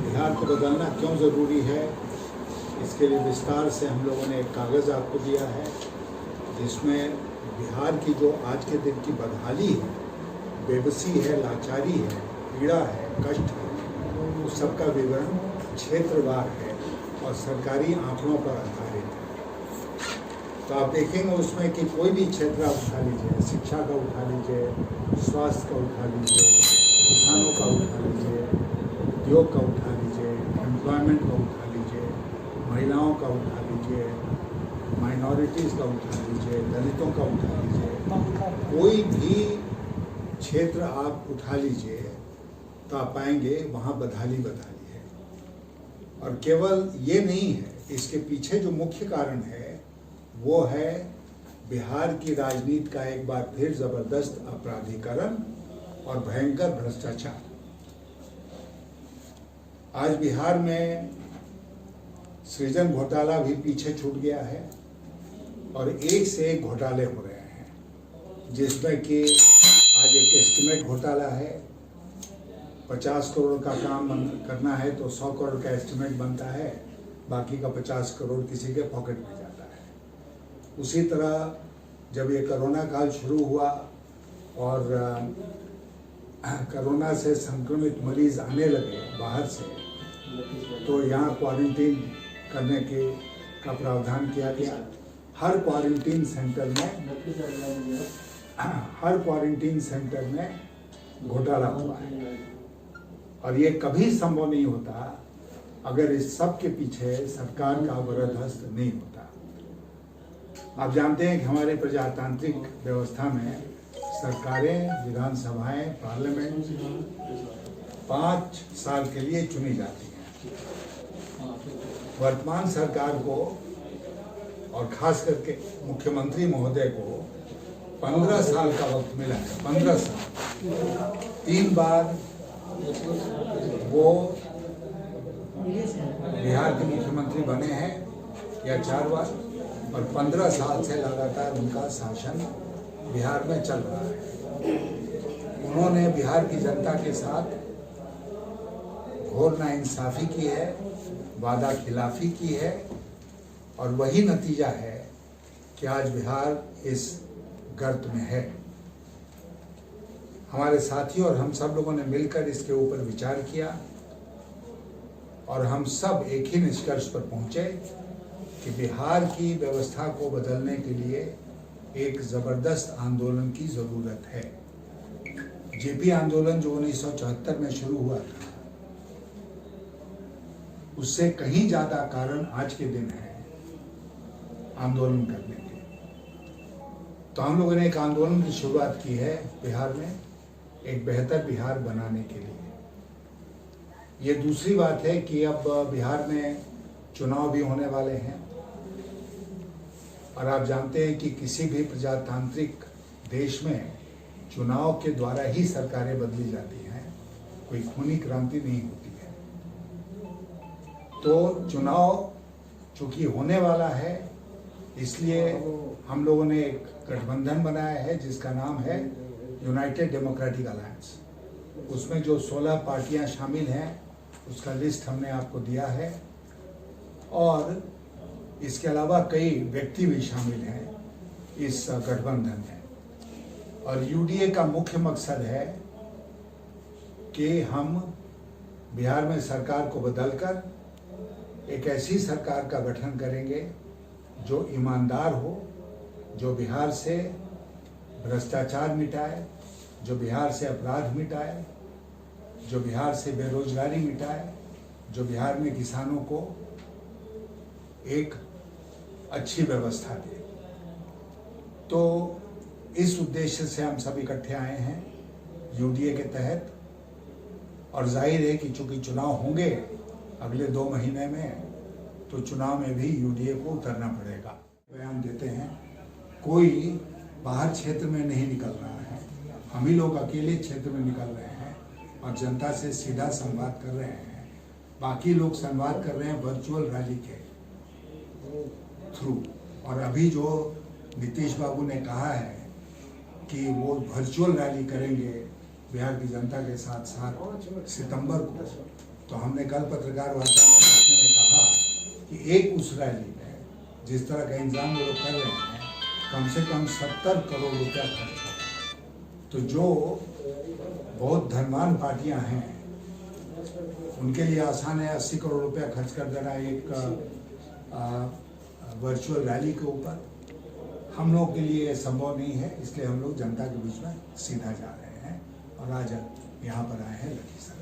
बिहार को बदलना क्यों ज़रूरी है, इसके लिए विस्तार से हम लोगों ने एक कागज़ आपको दिया है जिसमें बिहार की जो आज के दिन की बदहाली है, बेबसी है, लाचारी है, पीड़ा है, कष्ट है, उस सबका विवरण क्षेत्रवार है और सरकारी आंकड़ों पर आधारित है। तो आप देखेंगे उसमें कि कोई भी क्षेत्र आप उठा लीजिए, शिक्षा का उठा लीजिए, स्वास्थ्य का उठा लीजिए, किसानों का उठा लीजिए, उद्योग का उठा लीजिए, एम्प्लॉयमेंट का उठा लीजिए, महिलाओं का उठा लीजिए, माइनॉरिटीज़ का उठा लीजिए, दलितों का उठा लीजिए, कोई भी क्षेत्र आप उठा लीजिए तो आप पाएंगे वहाँ बदहाली है। और केवल ये नहीं है, इसके पीछे जो मुख्य कारण है वो है बिहार की राजनीति का एक बार फिर जबरदस्त अपराधीकरण और भयंकर भ्रष्टाचार। आज बिहार में सृजन घोटाला भी पीछे छूट गया है और एक से एक घोटाले हो रहे हैं, जिसमें कि आज एक एस्टिमेट घोटाला है। 50 करोड़ का काम करना है तो 100 करोड़ का एस्टिमेट बनता है, बाकी का 50 करोड़ किसी के पॉकेट में जाता है। उसी तरह जब ये कोरोना काल शुरू हुआ और कोरोना से संक्रमित मरीज आने लगे बाहर से, तो यहाँ क्वारंटीन करने का प्रावधान किया गया। हर क्वारंटीन सेंटर में घोटाला हुआ है और ये कभी संभव नहीं होता अगर इस सब के पीछे सरकार का वरद हस्त नहीं होता। आप जानते हैं कि हमारे प्रजातांत्रिक व्यवस्था में सरकारें, विधानसभाएं, पार्लियामेंट 5 साल के लिए चुनी जाती हैं। वर्तमान सरकार को और खास करके मुख्यमंत्री महोदय को 15 साल का वक्त मिला है। 15 साल, 3 बार वो बिहार के मुख्यमंत्री बने हैं या 4 बार, और 15 साल से लगातार उनका शासन बिहार में चल रहा है। उन्होंने बिहार की जनता के साथ घोर नाइंसाफी की है, वादा खिलाफी की है और वही नतीजा है कि आज बिहार इस गर्त में है। हमारे साथियों और हम सब लोगों ने मिलकर इसके ऊपर विचार किया और हम सब एक ही निष्कर्ष पर पहुंचे कि बिहार की व्यवस्था को बदलने के लिए एक जबरदस्त आंदोलन की जरूरत है। जेपी आंदोलन जो 1974 में शुरू हुआ था, उससे कहीं ज्यादा कारण आज के दिन है आंदोलन करने के। तो हम लोगों ने एक आंदोलन की शुरुआत की है बिहार में, एक बेहतर बिहार बनाने के लिए। ये दूसरी बात है कि अब बिहार में चुनाव भी होने वाले हैं और आप जानते हैं कि किसी भी प्रजातांत्रिक देश में चुनाव के द्वारा ही सरकारें बदली जाती हैं, कोई खूनी क्रांति नहीं होती है। तो चुनाव चूंकि होने वाला है, इसलिए हम लोगों ने एक गठबंधन बनाया है जिसका नाम है यूनाइटेड डेमोक्रेटिक अलायंस। उसमें जो 16 पार्टियां शामिल हैं उसका लिस्ट हमने आपको दिया है और इसके अलावा कई व्यक्ति भी शामिल हैं इस गठबंधन में। और यूडीए का मुख्य मकसद है कि हम बिहार में सरकार को बदलकर एक ऐसी सरकार का गठन करेंगे जो ईमानदार हो, जो बिहार से भ्रष्टाचार मिटाए, जो बिहार से अपराध मिटाए, जो बिहार से बेरोजगारी मिटाए, जो बिहार में किसानों को एक अच्छी व्यवस्था दे। तो इस उद्देश्य से हम सब इकट्ठे आए हैं यूडीए के तहत। और जाहिर है कि चूंकि चुनाव होंगे अगले 2 महीने में, तो चुनाव में भी यूडीए को उतरना पड़ेगा। बयान देते हैं, कोई बाहर क्षेत्र में नहीं निकल रहा है, हम ही लोग अकेले क्षेत्र में निकल रहे हैं और जनता से सीधा संवाद कर रहे हैं। बाकी लोग संवाद कर रहे हैं वर्चुअल रैली के, थ्रू। और अभी जो नीतीश बाबू ने कहा है कि वो वर्चुअल रैली करेंगे बिहार की जनता के साथ 7 सितंबर को, तो हमने कल पत्रकार वार्ता में कहा कि एक उस रैली में जिस तरह का इंतजाम वो लोग कर रहे हैं, कम से कम 70 करोड़ रुपया खर्च होगा। तो जो बहुत धनवान पार्टियां हैं उनके लिए आसान है 80 करोड़ रुपया खर्च कर देना एक वर्चुअल रैली के ऊपर। हम लोगों के लिए संभव नहीं है, इसलिए हम लोग जनता के बीच में सीधा जा रहे हैं और आज यहाँ पर आए हैं लखीसराय।